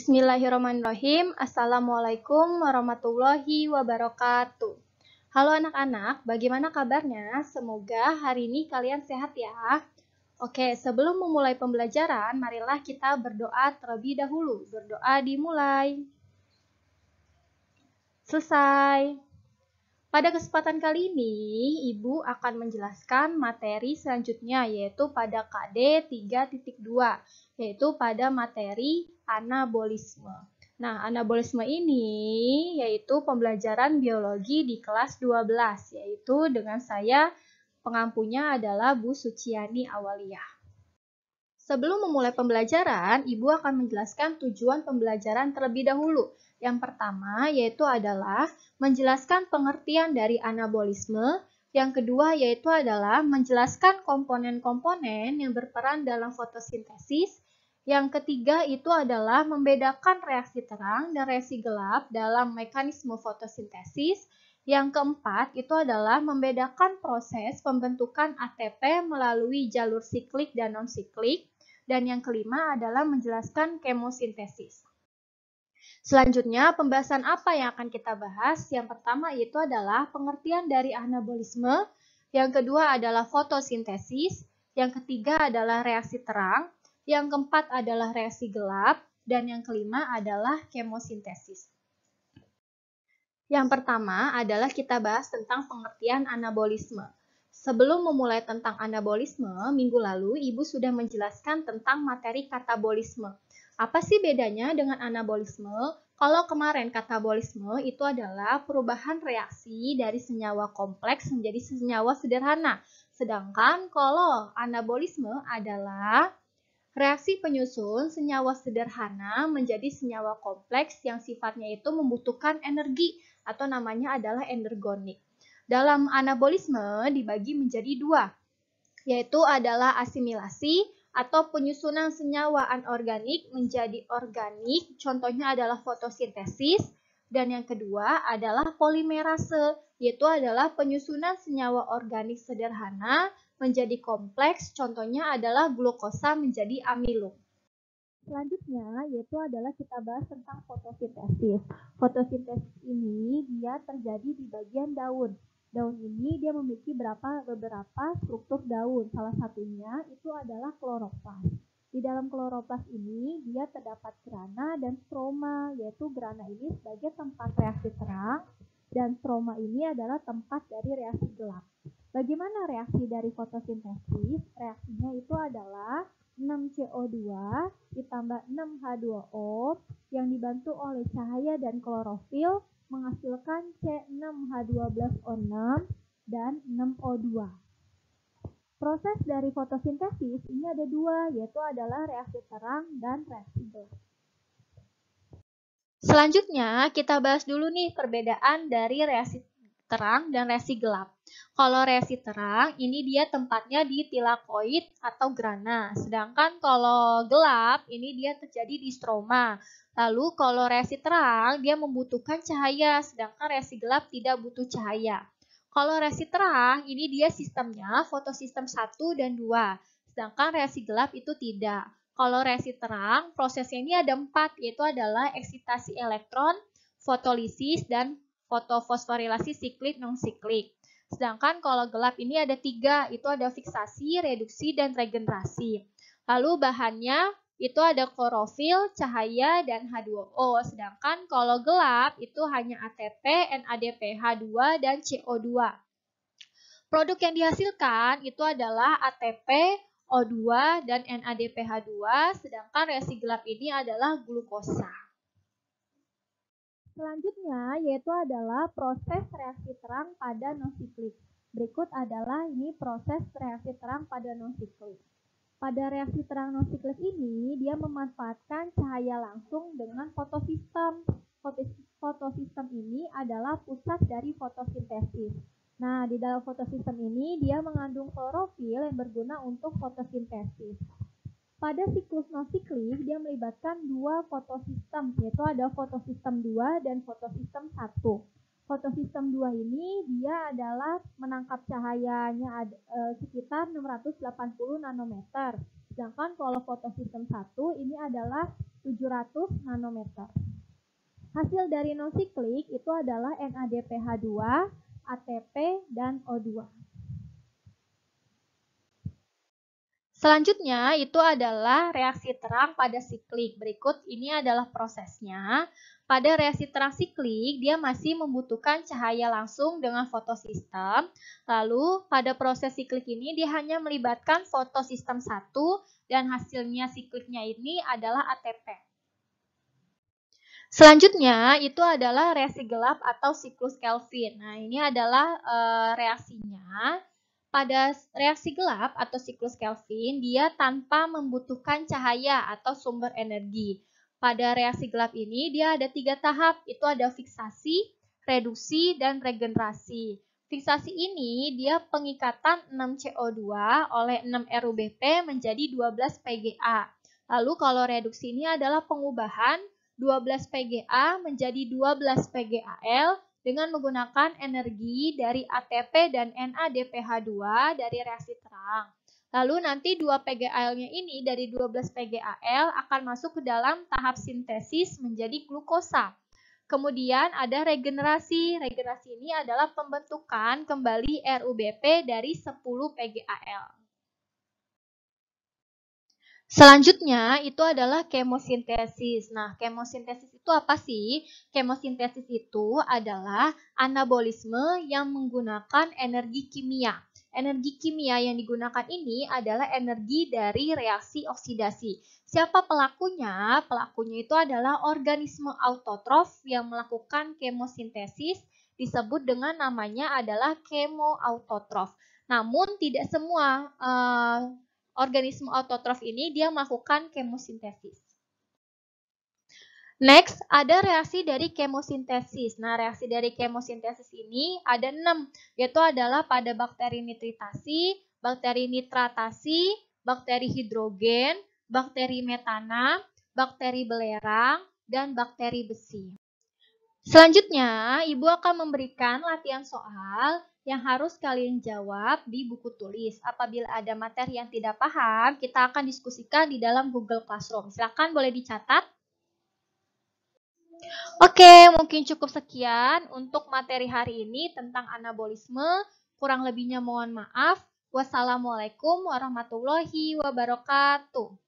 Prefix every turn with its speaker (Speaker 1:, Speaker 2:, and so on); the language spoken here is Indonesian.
Speaker 1: Bismillahirrahmanirrahim. Assalamualaikum warahmatullahi wabarakatuh. Halo anak-anak, bagaimana kabarnya? Semoga hari ini kalian sehat ya. Oke, sebelum memulai pembelajaran, marilah kita berdoa terlebih dahulu. Berdoa dimulai. Selesai. Pada kesempatan kali ini, Ibu akan menjelaskan materi selanjutnya, yaitu pada KD 3.2, yaitu pada materi anabolisme. Nah, anabolisme ini yaitu pembelajaran biologi di kelas 12, yaitu dengan saya pengampunya adalah Bu Suciani Awaliyah. Sebelum memulai pembelajaran, Ibu akan menjelaskan tujuan pembelajaran terlebih dahulu. Yang pertama yaitu adalah menjelaskan pengertian dari anabolisme. Yang kedua yaitu adalah menjelaskan komponen-komponen yang berperan dalam fotosintesis. Yang ketiga itu adalah membedakan reaksi terang dan reaksi gelap dalam mekanisme fotosintesis. Yang keempat itu adalah membedakan proses pembentukan ATP melalui jalur siklik dan non-siklik. Dan yang kelima adalah menjelaskan kemosintesis. Selanjutnya, pembahasan apa yang akan kita bahas? Yang pertama itu adalah pengertian dari anabolisme, yang kedua adalah fotosintesis, yang ketiga adalah reaksi terang, yang keempat adalah reaksi gelap, dan yang kelima adalah kemosintesis. Yang pertama adalah kita bahas tentang pengertian anabolisme. Sebelum memulai tentang anabolisme, minggu lalu Ibu sudah menjelaskan tentang materi katabolisme. Apa sih bedanya dengan anabolisme? Kalau kemarin katabolisme itu adalah perubahan reaksi dari senyawa kompleks menjadi senyawa sederhana. Sedangkan kalau anabolisme adalah reaksi penyusun senyawa sederhana menjadi senyawa kompleks yang sifatnya itu membutuhkan energi atau namanya adalah energonik. Dalam anabolisme dibagi menjadi dua, yaitu adalah asimilasi atau penyusunan senyawa anorganik menjadi organik, contohnya adalah fotosintesis, dan yang kedua adalah polimerase, yaitu adalah penyusunan senyawa organik sederhana menjadi kompleks, contohnya adalah glukosa menjadi amilum. Selanjutnya yaitu adalah kita bahas tentang fotosintesis. Fotosintesis ini dia terjadi di bagian daun. Daun ini dia memiliki beberapa struktur daun. Salah satunya itu adalah kloroplas. Di dalam kloroplas ini dia terdapat grana dan stroma, yaitu grana ini sebagai tempat reaksi terang dan stroma ini adalah tempat dari reaksi gelap. Bagaimana reaksi dari fotosintesis? Reaksinya itu adalah 6CO2 ditambah 6H2O yang dibantu oleh cahaya dan klorofil menghasilkan C6H12O6 dan 6O2. Proses dari fotosintesis ini ada dua, yaitu adalah reaksi terang dan reaksi gelap. Selanjutnya kita bahas dulu nih perbedaan dari reaksi terang dan reaksi gelap. Kalau reaksi terang ini dia tempatnya di tilakoid atau grana, sedangkan kalau gelap ini dia terjadi di stroma. Lalu kalau reaksi terang dia membutuhkan cahaya, sedangkan reaksi gelap tidak butuh cahaya. Kalau reaksi terang ini dia sistemnya fotosistem 1 dan 2, sedangkan reaksi gelap itu tidak. Kalau reaksi terang, prosesnya ini ada 4, yaitu adalah eksitasi elektron, fotolisis, dan fotofosforilasi siklik non-siklik. Sedangkan kalau gelap ini ada 3, itu ada fiksasi, reduksi, dan regenerasi. Lalu bahannya itu ada klorofil, cahaya, dan H2O. Sedangkan kalau gelap itu hanya ATP, NADPH2, dan CO2. Produk yang dihasilkan itu adalah ATP, O2, dan NADPH2, sedangkan reaksi gelap ini adalah glukosa. Selanjutnya yaitu adalah proses reaksi terang pada non-siklik. Berikut adalah ini proses reaksi terang pada non-siklik. Pada reaksi terang non-siklik ini, dia memanfaatkan cahaya langsung dengan fotosistem. Fotosistem ini adalah pusat dari fotosintesis. Nah, di dalam fotosistem ini, dia mengandung klorofil yang berguna untuk fotosintesis. Pada siklus non-siklik, dia melibatkan dua fotosistem, yaitu ada fotosistem 2 dan fotosistem 1. Fotosistem 2 ini dia adalah menangkap cahayanya sekitar 680 nanometer. Sedangkan kalau fotosistem 1 ini adalah 700 nanometer. Hasil dari non-siklik itu adalah NADPH2, ATP, dan O2. Selanjutnya itu adalah reaksi terang pada siklik. Berikut ini adalah prosesnya. Pada reaksi terang siklik, dia masih membutuhkan cahaya langsung dengan fotosistem. Lalu pada proses siklik ini dia hanya melibatkan fotosistem 1 dan hasilnya sikliknya ini adalah ATP. Selanjutnya itu adalah reaksi gelap atau siklus Kelvin. Nah, ini adalah reaksinya. Pada reaksi gelap atau siklus Kelvin, dia tanpa membutuhkan cahaya atau sumber energi. Pada reaksi gelap ini, dia ada 3 tahap, itu ada fiksasi, reduksi, dan regenerasi. Fiksasi ini, dia pengikatan 6CO2 oleh 6 RUBP menjadi 12 PGA. Lalu kalau reduksi ini adalah pengubahan 12 PGA menjadi 12 PGAl, dengan menggunakan energi dari ATP dan NADPH2 dari reaksi terang. Lalu nanti 2 PGAl-nya ini dari 12 PGAl akan masuk ke dalam tahap sintesis menjadi glukosa. Kemudian ada regenerasi. Regenerasi ini adalah pembentukan kembali RUBP dari 10 PGAl. Selanjutnya itu adalah kemosintesis. Nah, kemosintesis itu apa sih? Kemosintesis itu adalah anabolisme yang menggunakan energi kimia. Energi kimia yang digunakan ini adalah energi dari reaksi oksidasi. Siapa pelakunya? Pelakunya itu adalah organisme autotrof yang melakukan kemosintesis, disebut dengan namanya adalah kemoautotrof. Namun tidak semua organisme autotrof ini dia melakukan kemosintesis. Next, ada reaksi dari kemosintesis. Nah, reaksi dari kemosintesis ini ada 6, yaitu adalah pada bakteri nitritasi, bakteri nitratasi, bakteri hidrogen, bakteri metana, bakteri belerang, dan bakteri besi. Selanjutnya, Ibu akan memberikan latihan soal yang harus kalian jawab di buku tulis. Apabila ada materi yang tidak paham, kita akan diskusikan di dalam Google Classroom. Silakan boleh dicatat. Oke, mungkin cukup sekian untuk materi hari ini tentang anabolisme. Kurang lebihnya mohon maaf. Wassalamualaikum warahmatullahi wabarakatuh.